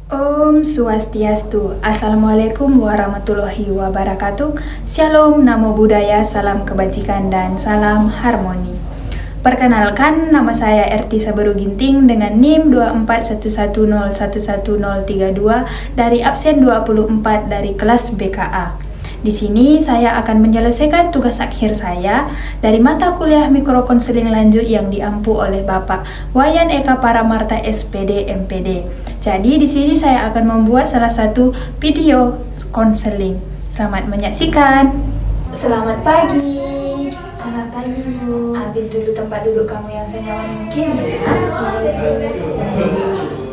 Om Swastiastu. Assalamualaikum warahmatullahi wabarakatuh. Shalom, namo buddhaya, salam kebajikan dan salam harmoni. Perkenalkan, nama saya Erti Sabaru Ginting dengan NIM 24110111032 dari absen 24 dari kelas BKA. Di sini saya akan menyelesaikan tugas akhir saya dari mata kuliah mikrokonseling lanjut yang diampu oleh Bapak Wayan Eka Paramarta SPD MPD. Jadi di sini saya akan membuat salah satu video konseling. Selamat menyaksikan. Selamat pagi. Selamat pagi, Bu. Ambil dulu tempat duduk kamu yang senyaman mungkin ya.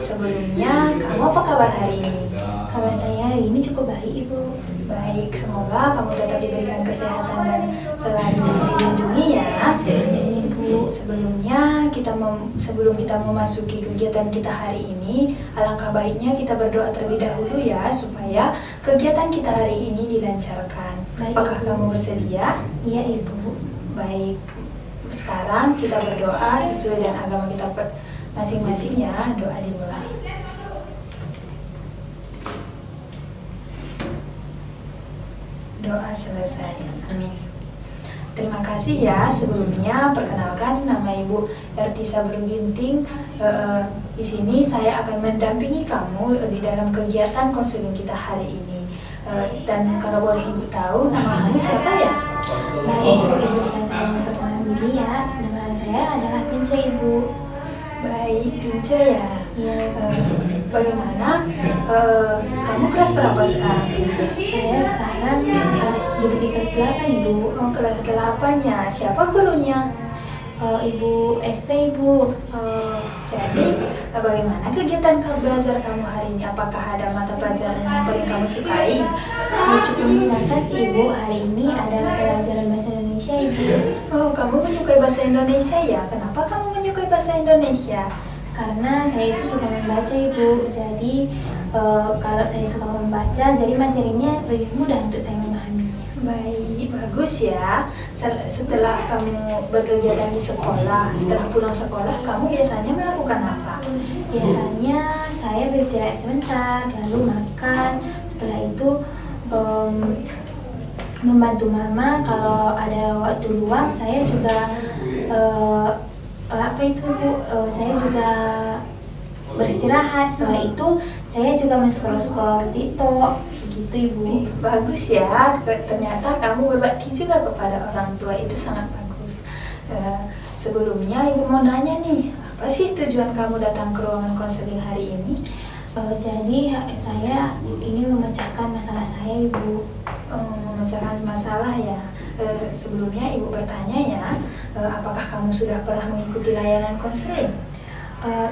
Sebelumnya, kamu apa kabar hari ini? Kabar saya hari ini cukup baik, Ibu. Baik, semoga kamu tetap diberikan kesehatan dan selalu dilindungi ya. Ini, Bu. Sebelum kita memasuki kegiatan kita hari ini, alangkah baiknya kita berdoa terlebih dahulu ya, supaya kegiatan kita hari ini dilancarkan. Baik, Apakah Ibu. kamu bersedia? Iya, Ibu. Baik, sekarang kita berdoa sesuai dengan agama kita masing-masing ya. Doa dimulai. Doa selesai. Amin. Terima kasih ya. Sebelumnya perkenalkan, nama Ibu Erti Sabaru Ginting. Di sini saya akan mendampingi kamu di dalam kegiatan konseling kita hari ini. Dan kalau boleh Ibu tahu, nama kamu siapa ya? Baik, Ibu. Izinkan saya memperkenalkan diri ya. Nama saya adalah Pince, Ibu. Baik, Pince ya. Iya, Bagaimana? Kamu kelas berapa sekarang, Pince? saya sekarang duduk di kelas 8, Ibu. Oh, kelas 8-nya. Siapa gurunya? Ibu SP, Ibu. Jadi, bagaimana kegiatan belajar kamu hari ini? Apakah ada mata pelajaran yang paling kamu sukai? Cukup menyenangkan sih, Ibu. Hari ini ada pelajaran bahasa Indonesia, Ibu. Oh, kamu menyukai bahasa Indonesia ya? Kenapa kamu menyukai bahasa Indonesia? Karena saya itu suka membaca, Ibu. Jadi kalau saya suka membaca, jadi materinya lebih mudah untuk saya memahaminya. Baik, bagus ya. Setelah kamu berkegiatan di sekolah, setelah pulang sekolah, kamu biasanya melakukan apa? Biasanya saya beristirahat sebentar, lalu makan. Setelah itu membantu mama. Kalau ada waktu luang, saya juga Bu? Saya juga beristirahat. Setelah itu saya juga men-scroll TikTok, begitu, Ibu. Bagus ya, ternyata kamu berbakti juga kepada orang tua, itu sangat bagus. Sebelumnya Ibu mau nanya nih, apa sih tujuan kamu datang ke ruangan konseling hari ini? Jadi saya ingin memecahkan masalah saya, Ibu. Memecahkan masalah ya. Sebelumnya Ibu bertanya ya, apakah kamu sudah pernah mengikuti layanan konseling?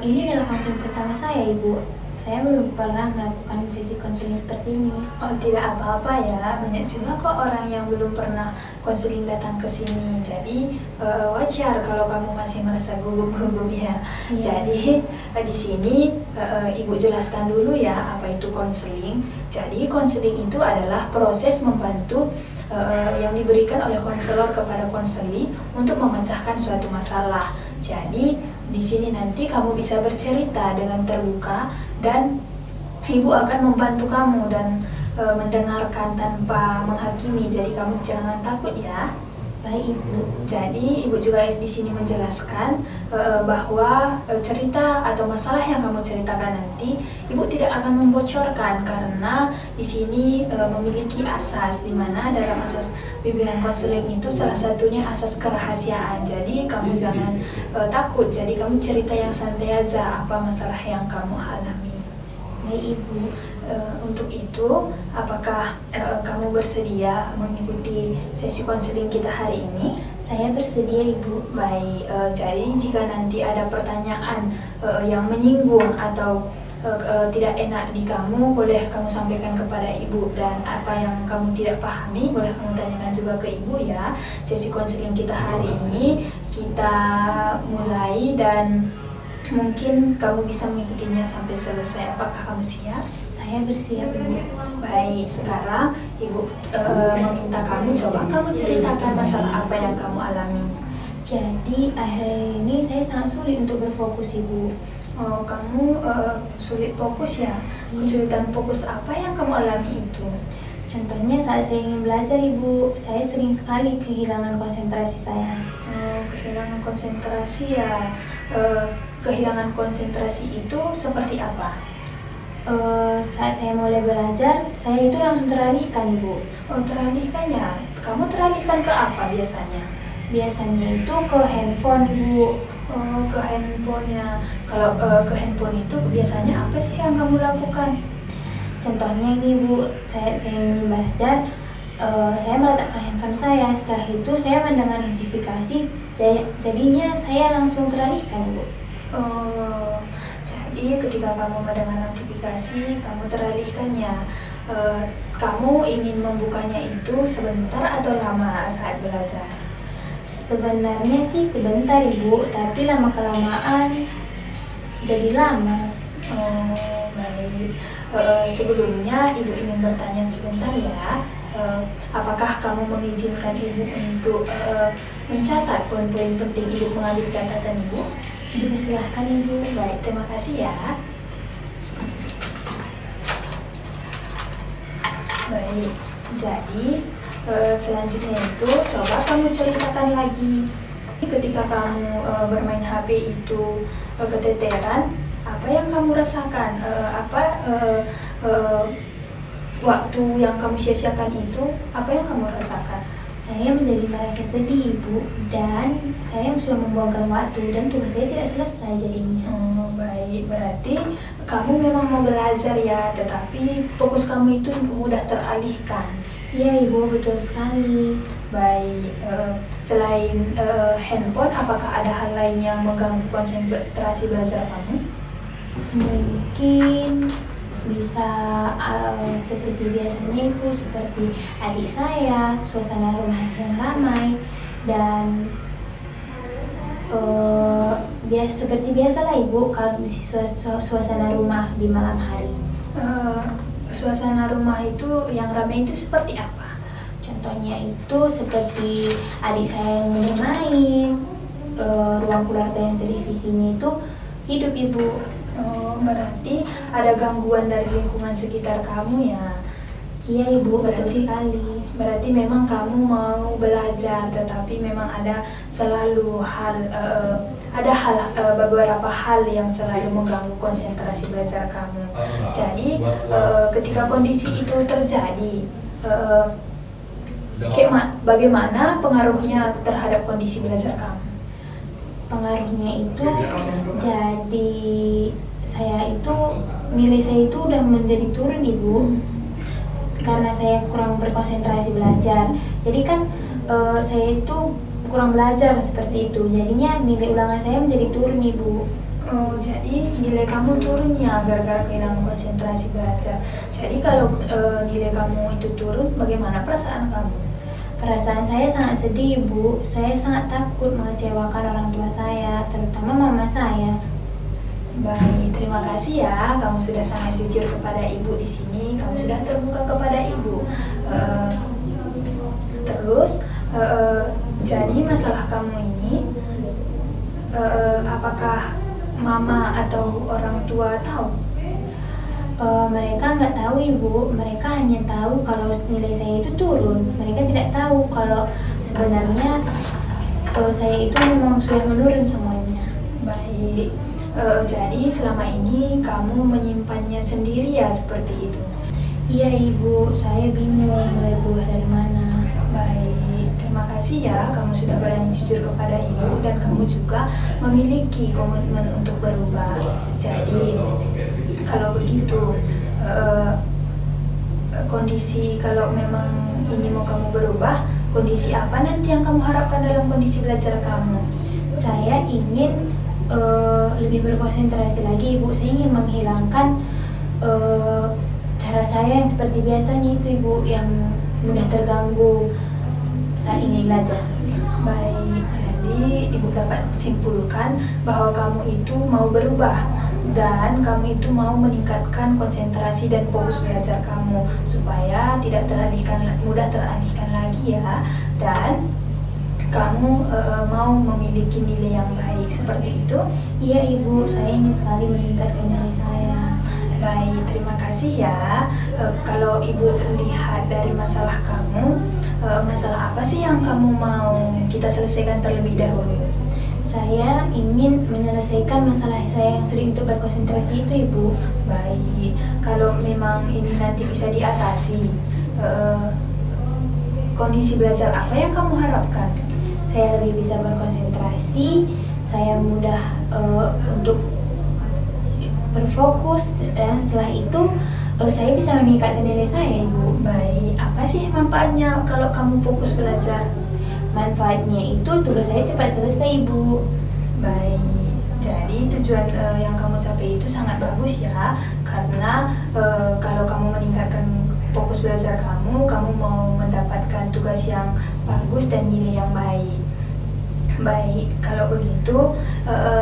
Ini adalah konseling pertama saya, Ibu. Saya belum pernah melakukan sesi konseling seperti ini. Oh, tidak apa-apa ya, banyak juga kok orang yang belum pernah konseling datang ke sini. Jadi wajar kalau kamu masih merasa gugup-gugup ya. Iya. Jadi di sini Ibu jelaskan dulu ya apa itu konseling. Jadi konseling itu adalah proses membantu yang diberikan oleh konselor kepada konseli untuk memecahkan suatu masalah. Jadi di sini nanti kamu bisa bercerita dengan terbuka dan Ibu akan membantu kamu dan mendengarkan tanpa menghakimi. Jadi kamu jangan takut ya. Baik, Ibu. Jadi Ibu juga di sini menjelaskan bahwa cerita atau masalah yang kamu ceritakan nanti Ibu tidak akan membocorkan karena di sini memiliki asas, di mana dalam asas bimbingan konseling itu salah satunya asas kerahasiaan. Jadi kamu jangan takut. Jadi kamu cerita yang santai aja apa masalah yang kamu alami. Baik, Ibu. Untuk itu, apakah kamu bersedia mengikuti sesi konseling kita hari ini? Saya bersedia, Ibu. Baik, jadi jika nanti ada pertanyaan yang menyinggung atau tidak enak di kamu, boleh kamu sampaikan kepada Ibu, dan apa yang kamu tidak pahami boleh kamu tanyakan juga ke Ibu ya. Sesi konseling kita hari ini kita mulai dan mungkin kamu bisa mengikutinya sampai selesai. Apakah kamu siap? Saya bersiap, Bu. Baik, sekarang Ibu meminta kamu coba kamu ceritakan masalah apa yang kamu alami. Jadi akhir ini saya sangat sulit untuk berfokus, Ibu. Oh, kamu sulit fokus ya? Kesulitan fokus apa yang kamu alami itu? Contohnya saat saya ingin belajar Ibu, saya sering sekali kehilangan konsentrasi saya. Oh, kehilangan konsentrasi ya. Kehilangan konsentrasi itu seperti apa? Saat saya mulai belajar, saya itu langsung teralihkan Ibu. Oh, teralihkan ya. Kamu teralihkan ke apa biasanya? Biasanya itu ke handphone Ibu. Oh, ke handphonenya. Kalau ke handphone itu biasanya apa sih yang kamu lakukan? Contohnya ini Bu, saya ingin belajar, saya meletakkan handphone saya. Setelah itu saya mendengar notifikasi, jadinya saya langsung teralihkan Bu. Oh, jadi ketika kamu mendengar notifikasi, kamu teralihkannya. Kamu ingin membukanya itu sebentar atau lama saat belajar? Sebenarnya sih sebentar Ibu, tapi lama-kelamaan jadi lama. Oh, baik. Sebelumnya Ibu ingin bertanya sebentar ya. Apakah kamu mengizinkan Ibu untuk mencatat poin-poin penting Ibu mengambil catatan Ibu? Silahkan Ibu. Baik, terima kasih ya. Baik, jadi selanjutnya itu coba kamu ceritakan lagi ketika kamu bermain HP itu keteteran, apa yang kamu rasakan? Waktu yang kamu sia-siakan itu, apa yang kamu rasakan? Saya menjadi merasa sedih Ibu, dan saya sudah membuangkan waktu dan tugas saya tidak selesai jadinya. Oh, baik, berarti kamu memang mau belajar ya, tetapi fokus kamu itu mudah teralihkan. Iya Ibu, betul sekali. Baik, selain handphone, apakah ada hal lain yang mengganggu konsentrasi belajar kamu? Mungkin bisa seperti biasanya Ibu, seperti adik saya, suasana rumah yang ramai, dan seperti biasalah Ibu kalau di suasana rumah di malam hari. Suasana rumah itu yang ramai itu seperti apa? Contohnya itu seperti adik saya yang bermain, ruang keluarga yang televisinya itu hidup Ibu. Oh, berarti ada gangguan dari lingkungan sekitar kamu ya? Iya Ibu, betul sekali. Berarti memang kamu mau belajar, tetapi memang ada selalu beberapa hal yang selalu mengganggu konsentrasi belajar kamu. Jadi ketika kondisi itu terjadi, bagaimana pengaruhnya terhadap kondisi belajar kamu? Pengaruhnya itu jadi nilai saya itu udah menjadi turun Ibu, karena saya kurang berkonsentrasi belajar. Jadi kan saya itu kurang belajar seperti itu, jadinya nilai ulangan saya menjadi turun Ibu. Oh, jadi nilai kamu turun ya gara-gara kehilangan konsentrasi belajar. Jadi kalau nilai kamu itu turun, bagaimana perasaan kamu? Perasaan saya sangat sedih Ibu. Saya sangat takut mengecewakan orang tua saya, terutama mama saya. Baik, terima kasih ya. Kamu sudah sangat jujur kepada Ibu di sini. Kamu sudah terbuka kepada Ibu. Terus, jadi masalah kamu ini, apakah mama atau orang tua tahu? Mereka nggak tahu Ibu. Mereka hanya tahu kalau nilai saya itu turun. Mereka tidak tahu kalau sebenarnya saya itu memang sudah menurun semuanya. Baik. Jadi selama ini kamu menyimpannya sendiri ya seperti itu? Iya Ibu, saya bingung mulai buah dari mana. Baik, terima kasih ya kamu sudah berani jujur kepada Ibu dan kamu juga memiliki komitmen untuk berubah. Jadi kalau begitu kondisi, kalau memang ini mau kamu berubah, kondisi apa nanti yang kamu harapkan dalam kondisi belajar kamu? Saya ingin lebih berkonsentrasi lagi Ibu. Saya ingin menghilangkan cara saya yang seperti biasanya itu Ibu, yang mudah terganggu saat ingin belajar. Baik, jadi Ibu dapat simpulkan bahwa kamu itu mau berubah dan kamu itu mau meningkatkan konsentrasi dan fokus belajar kamu supaya tidak mudah teralihkan lagi ya. Dan kamu mau memiliki nilai yang baik, seperti itu? Iya Ibu, saya ingin sekali meningkatkan nilai saya. Baik, terima kasih ya. Kalau Ibu lihat dari masalah kamu, masalah apa sih yang kamu mau kita selesaikan terlebih dahulu? Saya ingin menyelesaikan masalah saya yang sulit untuk berkonsentrasi itu Ibu. Baik, kalau memang ini nanti bisa diatasi, kondisi belajar apa yang kamu harapkan? Saya lebih bisa berkonsentrasi, saya mudah untuk berfokus, dan setelah itu saya bisa meningkatkan nilai saya Ibu. Baik, apa sih manfaatnya kalau kamu fokus belajar? Manfaatnya itu tugas saya cepat selesai Ibu. Baik, jadi tujuan yang kamu capai itu sangat bagus ya, karena kalau kamu meningkatkan fokus belajar kamu mau mendapatkan tugas yang bagus dan nilai yang baik. Baik, kalau begitu,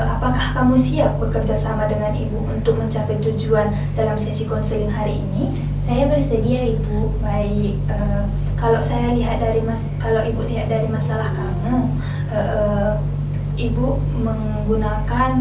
apakah kamu siap bekerja sama dengan Ibu untuk mencapai tujuan dalam sesi konseling hari ini? Saya bersedia Ibu. Baik, kalau Ibu lihat dari masalah kamu, Ibu menggunakan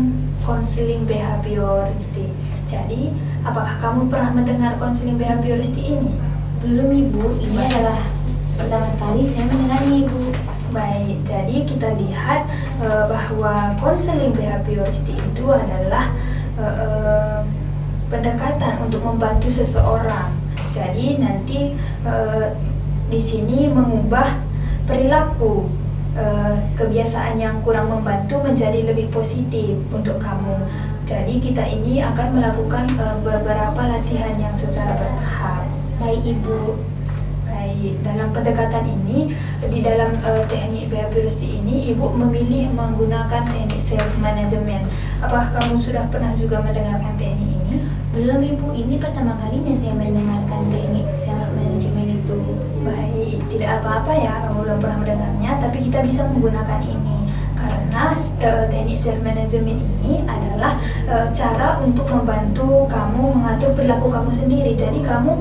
konseling behavioristik. Jadi, apakah kamu pernah mendengar konseling behavioristik ini? Belum Ibu, ini adalah pertama sekali saya mendengarnya Ibu. Baik, jadi kita lihat bahwa konseling behavioristik itu adalah pendekatan untuk membantu seseorang. Jadi nanti di sini mengubah perilaku kebiasaan yang kurang membantu menjadi lebih positif untuk kamu. Jadi kita ini akan melakukan beberapa latihan yang secara bertahap. Baik Ibu. Baik, dalam pendekatan ini, di dalam teknik behavioristik ini, Ibu memilih menggunakan teknik self management. Apakah kamu sudah pernah juga mendengarkan teknik ini? Belum Ibu, ini pertama kalinya saya mendengarkan teknik self management itu. Baik, tidak apa-apa ya kamu belum pernah mendengarnya, tapi kita bisa menggunakan ini karena teknik self management ini adalah cara untuk membantu kamu mengatur perilaku kamu sendiri. Jadi kamu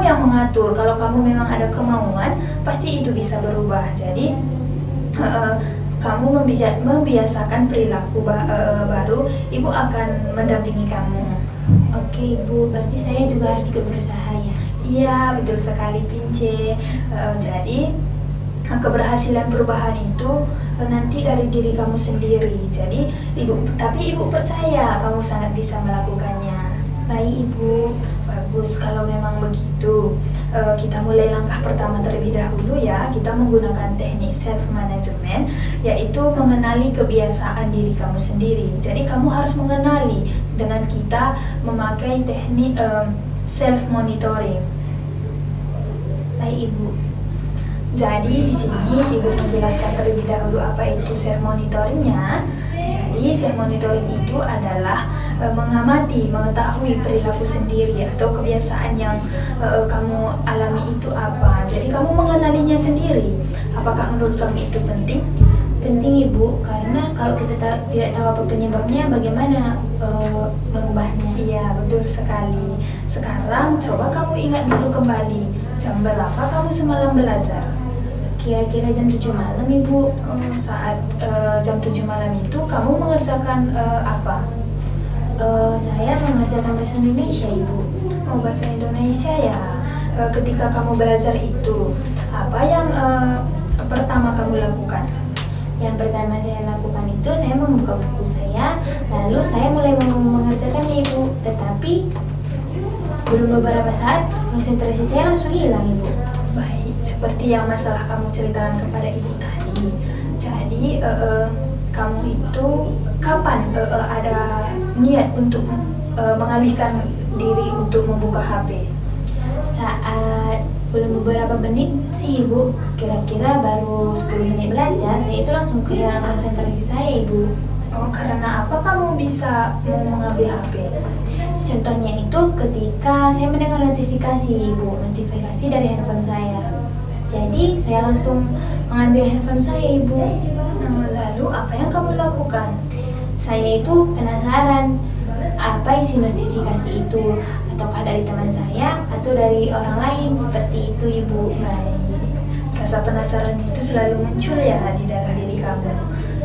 yang mengatur. Kalau kamu memang ada kemauan, pasti itu bisa berubah. Jadi kamu membiasakan perilaku baru, Ibu akan mendampingi kamu. Oke Ibu, berarti saya juga harus ikut berusaha ya? Iya, betul sekali Pince. Jadi keberhasilan perubahan itu nanti dari diri kamu sendiri. Jadi tapi Ibu percaya kamu sangat bisa melakukannya. Baik Ibu. Bagus, kalau memang begitu kita mulai langkah pertama terlebih dahulu ya. Kita menggunakan teknik self management, yaitu mengenali kebiasaan diri kamu sendiri. Jadi kamu harus mengenali dengan kita memakai teknik self monitoring. Baik Ibu. Jadi di sini Ibu menjelaskan terlebih dahulu apa itu self monitoringnya. Jadi self monitoring itu adalah mengamati, mengetahui perilaku sendiri atau kebiasaan yang kamu alami itu apa. Jadi kamu mengenalinya sendiri. Apakah menurut kamu itu penting? Penting Ibu, karena kalau kita tidak tahu apa penyebabnya, bagaimana merubahnya? Iya, betul sekali. Sekarang coba kamu ingat dulu kembali, jam berapa kamu semalam belajar? Kira-kira jam 7 malam Ibu. Saat jam 7 malam itu kamu mengerjakan apa? Saya mengerjakan bahasa Indonesia Ibu. Oh, bahasa Indonesia ya. Ketika kamu belajar itu, apa yang pertama kamu lakukan? Yang pertama saya lakukan itu saya membuka buku saya, lalu saya mulai mengerjakannya Ibu. Tetapi belum beberapa saat konsentrasi saya langsung hilang Ibu. Baik, seperti yang masalah kamu ceritakan kepada Ibu tadi. Jadi kamu itu kapan ada niat untuk mengalihkan diri untuk membuka HP? Saat belum beberapa menit sih Ibu, kira-kira baru 10 menit belajar, saya itu langsung kehilangan konsentrasi saya Ibu. Oh, karena apa kamu bisa mau mengambil HP? Contohnya itu ketika saya mendengar notifikasi Ibu, notifikasi dari handphone saya. Jadi saya langsung mengambil handphone saya Ibu. Lalu apa yang kamu lakukan? Saya itu penasaran apa isi notifikasi itu, ataukah dari teman saya atau dari orang lain, seperti itu Ibu. Baik. Rasa penasaran itu selalu muncul ya di dalam diri kamu.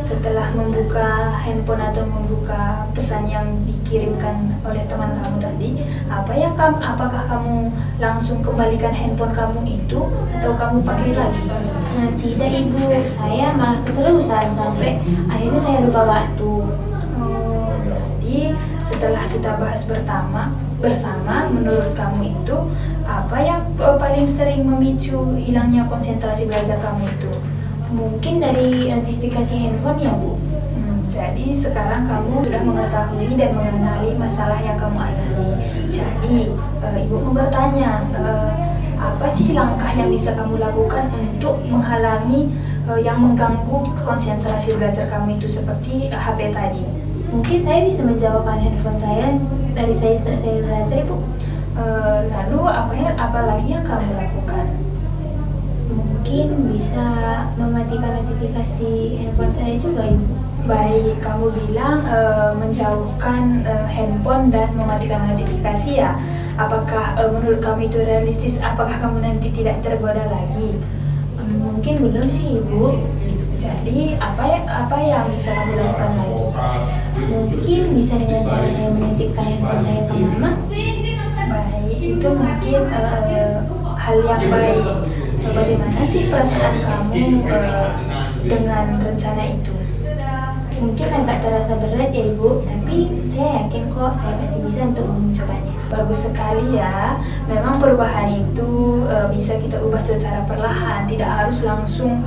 Setelah membuka handphone atau membuka pesan yang dikirimkan oleh teman kamu tadi, apakah kamu langsung kembalikan handphone kamu itu atau kamu pakai lagi? Tidak ibu, saya malah keterusan sampai akhirnya saya lupa waktu. Oh, jadi setelah kita bahas bersama, menurut kamu itu apa yang paling sering memicu hilangnya konsentrasi belajar kamu itu? Mungkin dari notifikasi handphone ya Bu. Jadi sekarang kamu sudah mengetahui dan mengenali masalah yang kamu alami. Jadi ibu mau bertanya, apa sih langkah yang bisa kamu lakukan untuk menghalangi yang mengganggu konsentrasi belajar kamu itu seperti HP tadi? Mungkin saya bisa menjauhkan handphone saya dari saya belajar Ibu. Lalu apa lagi yang kamu lakukan? Mungkin bisa mematikan notifikasi handphone saya juga Ibu. Baik, kamu bilang menjauhkan handphone dan mematikan notifikasi ya. Apakah menurut kamu itu realistis? Apakah kamu nanti tidak tergoda lagi? Mungkin belum sih Ibu. Jadi apa yang bisa kamu lakukan lagi? Mungkin bisa dengan cara saya menitipkan handphone saya ke Mama. Baik, itu mungkin hal yang baik. Bagaimana sih perasaan kamu dengan rencana itu? Mungkin agak terasa berat ya Ibu, tapi saya yakin kok saya pasti bisa untuk mencobanya. Bagus sekali ya. Memang perubahan itu bisa kita ubah secara perlahan, tidak harus langsung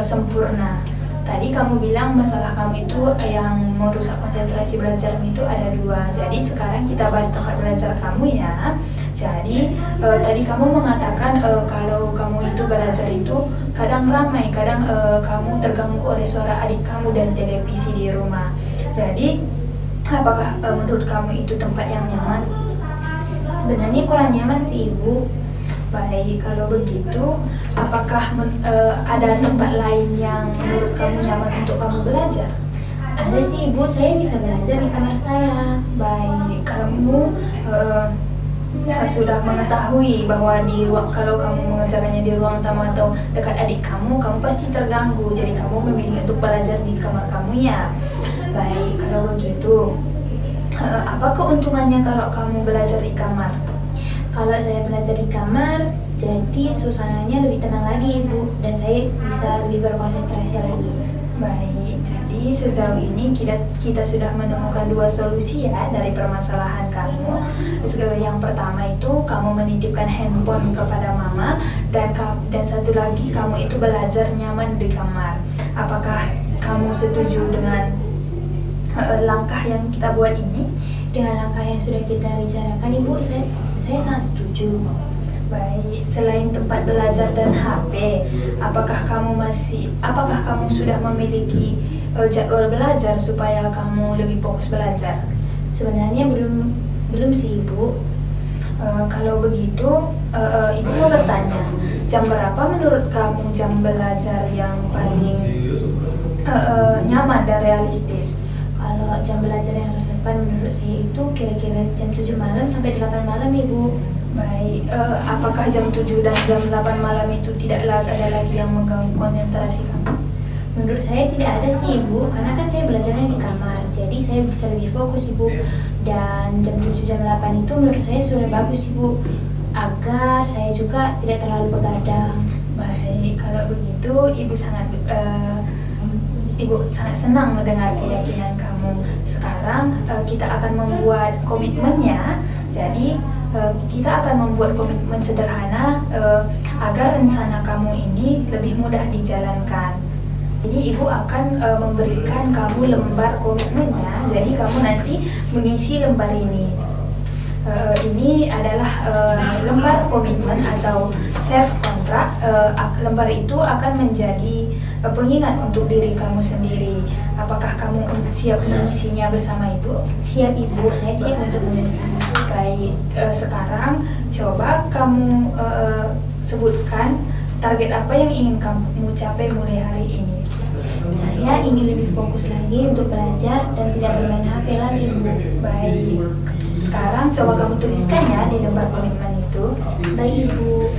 sempurna. Tadi kamu bilang masalah kamu itu yang merusak konsentrasi belajar itu ada 2. Jadi sekarang kita bahas tempat belajar kamu ya. Jadi tadi kamu mengatakan kalau kamu itu belajar itu kadang ramai, kadang kamu terganggu oleh suara adik kamu dan televisi di rumah. Jadi apakah menurut kamu itu tempat yang nyaman? Sebenarnya kurang nyaman sih Ibu. Baik, kalau begitu, apakah ada tempat lain yang menurut kamu nyaman untuk kamu belajar? Ada sih Ibu, saya bisa belajar di kamar saya. Baik, kamu sudah mengetahui bahwa kalau kamu mengerjakannya di ruang tamu atau dekat adik kamu pasti terganggu. Jadi kamu memilih untuk belajar di kamar kamu ya. Baik, kalau begitu, apa keuntungannya kalau kamu belajar di kamar? Kalau saya belajar di kamar, jadi suasananya lebih tenang lagi Ibu, dan saya bisa lebih berkonsentrasi lagi. Baik, jadi sejauh ini kita sudah menemukan 2 solusi ya dari permasalahan kamu. Yang pertama itu kamu menitipkan handphone kepada Mama, dan satu lagi kamu itu belajar nyaman di kamar. Apakah kamu setuju dengan langkah yang kita buat ini? Dengan langkah yang sudah kita bicarakan Ibu, saya sangat setuju. Baik, selain tempat belajar dan HP, apakah kamu sudah memiliki jadwal belajar supaya kamu lebih fokus belajar? Sebenarnya belum sih Ibu. Kalau begitu, Ibu mau bertanya, jam berapa menurut kamu jam belajar yang paling nyaman dan realistis? Kalau jam belajar yang relevan menurut saya itu kira-kira jam 7 malam sampai 8 malam Ibu. Baik, apakah jam 7 dan jam 8 malam itu tidak ada lagi yang mengganggu konsentrasi kamu? Menurut saya tidak ada sih Ibu, karena kan saya belajarnya di kamar, jadi saya bisa lebih fokus Ibu. Dan jam 7 jam 8 itu menurut saya sudah bagus Ibu, agar saya juga tidak terlalu begadang. Baik, kalau begitu Ibu sangat senang mendengar keyakinan kamu. Sekarang kita akan membuat komitmennya. Jadi kita akan membuat komitmen sederhana agar rencana kamu ini lebih mudah dijalankan. Jadi Ibu akan memberikan kamu lembar komitmennya. Jadi kamu nanti mengisi lembar ini. Ini adalah lembar komitmen atau self kontrak. Lembar itu akan menjadi pengingat untuk diri kamu sendiri. Apakah kamu siap mengisinya bersama Ibu? Siap Ibu, saya siap untuk mengisinya. Baik, sekarang coba kamu sebutkan target apa yang ingin kamu capai mulai hari ini. Saya ingin lebih fokus lagi untuk belajar dan tidak bermain HP lagi Ibu. Baik, sekarang coba kamu tuliskan ya di lembar komitmen itu. Baik Ibu.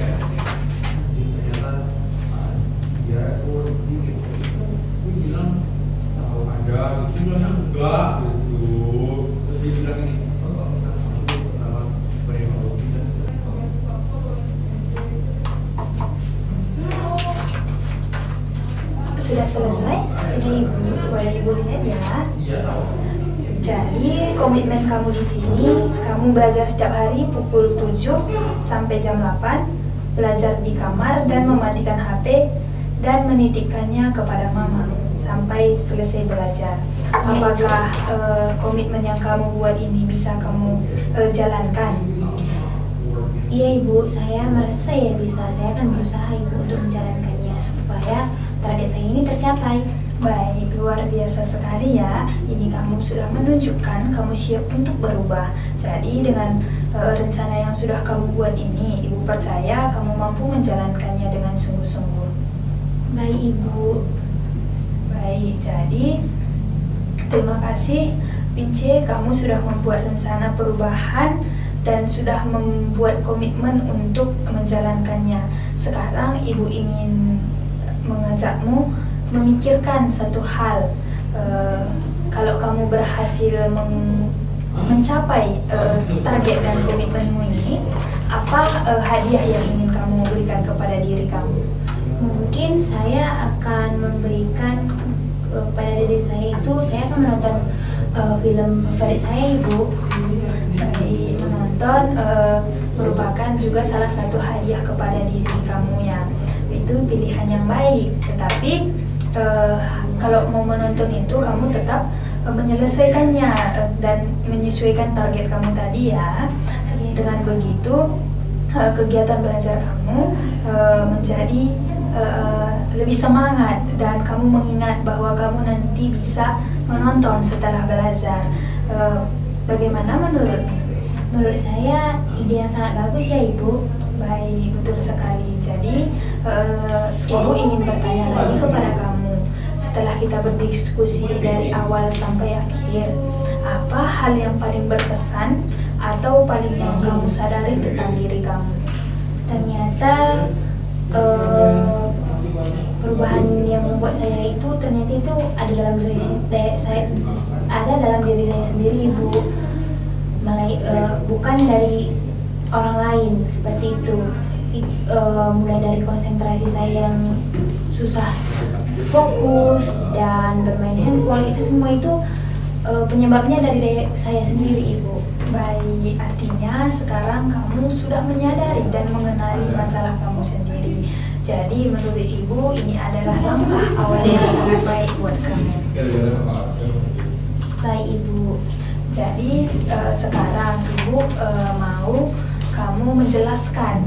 Sudah selesai? Sudah Ibu, boleh Ibu lihat ya. Jadi komitmen kamu di sini, kamu belajar setiap hari pukul 7 sampai jam 8, belajar di kamar dan mematikan HP dan menitipkannya kepada mama sampai selesai belajar. Apakah komitmen yang kamu buat ini bisa kamu jalankan? Iya Ibu, saya merasa saya bisa. Saya akan berusaha Ibu untuk menjalankannya supaya target saya ini tercapai. Baik, luar biasa sekali ya. Ini kamu sudah menunjukkan kamu siap untuk berubah. Jadi dengan rencana yang sudah kamu buat ini, Ibu percaya kamu mampu menjalankannya dengan sungguh-sungguh. Baik Ibu. Baik, jadi terima kasih Pince, kamu sudah membuat rencana perubahan dan sudah membuat komitmen untuk menjalankannya. Sekarang Ibu ingin mengajakmu memikirkan satu hal. Kalau kamu berhasil mencapai target dan komitmenmu ini, apa hadiah yang ingin kamu berikan kepada diri kamu? Mungkin saya akan memberikan kepada diri saya itu, saya akan menonton film favorit saya Ibu. Dari menonton merupakan juga salah satu hadiah kepada diri kamu ya. Itu pilihan yang baik. Tetapi kalau mau menonton itu kamu tetap menyelesaikannya dan menyesuaikan target kamu tadi ya. Dengan begitu kegiatan belajar kamu menjadi lebih semangat dan kamu mengingat bahwa kamu nanti bisa menonton setelah belajar. Bagaimana menurutmu? Menurut saya ide yang sangat bagus ya Ibu. Baik, betul sekali. Jadi Ibu ingin bertanya lagi kepada kamu. Setelah kita berdiskusi dari awal sampai akhir, apa hal yang paling berkesan atau paling yang kamu sadari tentang diri kamu? Ternyata perubahan yang membuat saya itu ternyata itu ada dalam diri saya sendiri Ibu. Bukan dari orang lain seperti itu. Mulai dari konsentrasi saya yang susah fokus dan bermain handphone, itu semua itu penyebabnya dari saya sendiri Ibu. Baik, artinya sekarang kamu sudah menyadari dan mengenali masalah kamu sendiri. Jadi menurut Ibu ini adalah langkah awal yang sangat baik buat kamu. Baik Ibu. Jadi sekarang Ibu mau kamu menjelaskan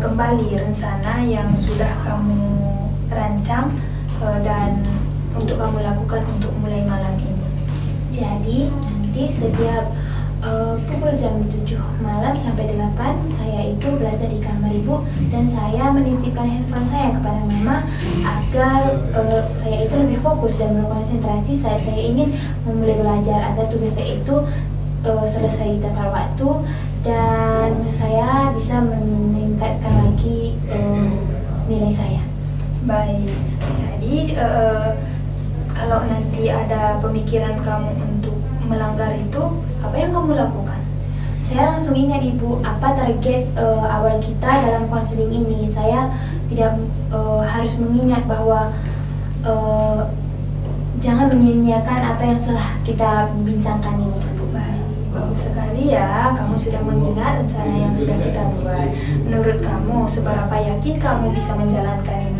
kembali rencana yang sudah kamu rancang dan untuk kamu lakukan untuk mulai malam ini. Jadi nanti setiap pukul jam 7 malam sampai 8 saya itu belajar di kamar Ibu, dan saya menitipkan handphone saya kepada Mama agar saya itu lebih fokus dan berkonsentrasi saat saya ingin memulai belajar, agar tugas saya itu selesai tepat waktu dan saya bisa meningkatkan lagi nilai saya. Baik, jadi kalau nanti ada pemikiran kamu untuk melanggar itu, apa yang kamu lakukan? Saya langsung ingat Ibu, apa target awal kita dalam konseling ini. Saya tidak harus mengingat bahwa jangan menyia-nyiakan apa yang telah kita bincangkan ini. Baik, bagus sekali ya, kamu sudah mengingat rencana yang sudah kita buat. Menurut kamu, seberapa yakin kamu bisa menjalankan ini?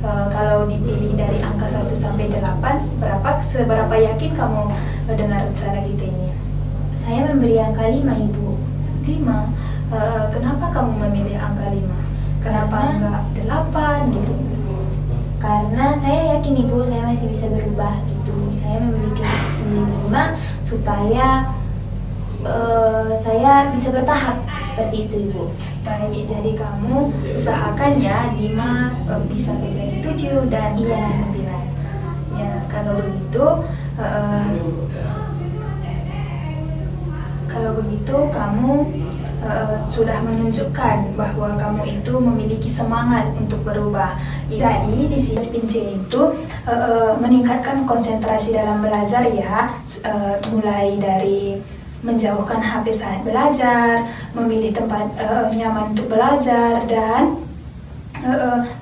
Kalau dipilih dari angka 1 sampai 8, seberapa yakin kamu dengan rencana kita ini? Saya memberi angka 5 Ibu. 5? Kenapa kamu memilih angka 5? Kenapa enggak 8 gitu? Karena saya yakin Ibu, saya masih bisa berubah gitu. Saya memiliki 5 supaya saya bisa bertahap seperti itu Ibu. Baik, jadi kamu usahakan ya 5 bisa menjadi 7 dan 9. Ya, kalau begitu kamu sudah menunjukkan bahwa kamu itu memiliki semangat untuk berubah. Jadi di sini Pince itu meningkatkan konsentrasi dalam belajar ya, mulai dari menjauhkan HP saat belajar, memilih tempat nyaman untuk belajar, dan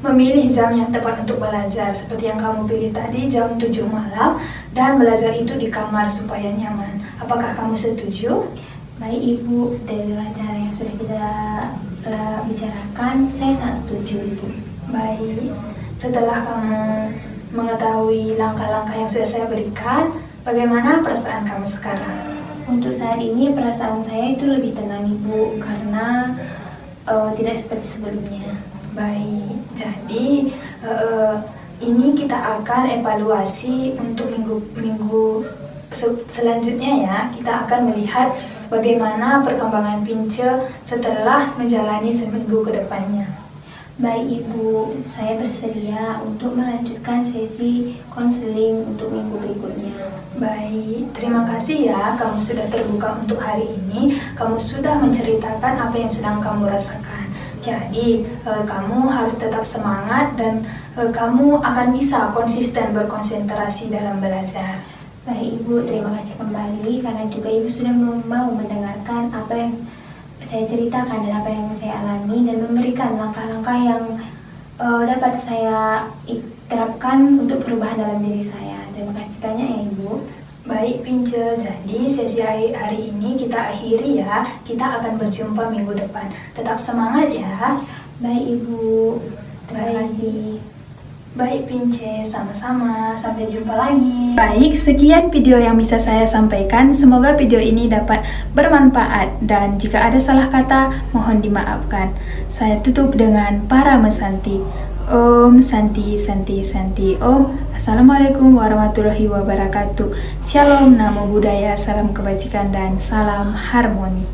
memilih jam yang tepat untuk belajar. Seperti yang kamu pilih tadi, jam 7 malam, dan belajar itu di kamar supaya nyaman. Apakah kamu setuju? Baik Ibu, dari cara yang sudah kita bicarakan, saya sangat setuju Ibu. Baik, setelah kamu mengetahui langkah-langkah yang sudah saya berikan, bagaimana perasaan kamu sekarang? Untuk saat ini perasaan saya itu lebih tenang Ibu, karena tidak seperti sebelumnya. Baik, jadi ini kita akan evaluasi untuk minggu selanjutnya ya. Kita akan melihat bagaimana perkembangan Pince setelah menjalani seminggu ke depannya. Baik Ibu, saya bersedia untuk melanjutkan sesi konseling untuk minggu berikutnya. Baik, terima kasih ya kamu sudah terbuka untuk hari ini. Kamu sudah menceritakan apa yang sedang kamu rasakan. Jadi kamu harus tetap semangat dan kamu akan bisa konsisten berkonsentrasi dalam belajar. Baik Ibu, terima kasih kembali karena juga Ibu sudah mau mendengarkan apa yang saya ceritakan dan apa yang saya alami, dan memberikan langkah-langkah yang dapat saya terapkan untuk perubahan dalam diri saya. Terima kasih banyak ya Ibu. Baik Pince, jadi sesi hari ini kita akhiri ya. Kita akan berjumpa minggu depan. Tetap semangat ya. Baik Ibu, terima Baik. kasih. Baik Pince, sama-sama. Sampai jumpa lagi. Baik, sekian video yang bisa saya sampaikan. Semoga video ini dapat bermanfaat, dan jika ada salah kata, mohon dimaafkan. Saya tutup dengan para mesanti. Om Santi Santi Santi Om. Assalamualaikum warahmatullahi wabarakatuh. Shalom, namo buddhaya, salam kebajikan dan salam harmoni.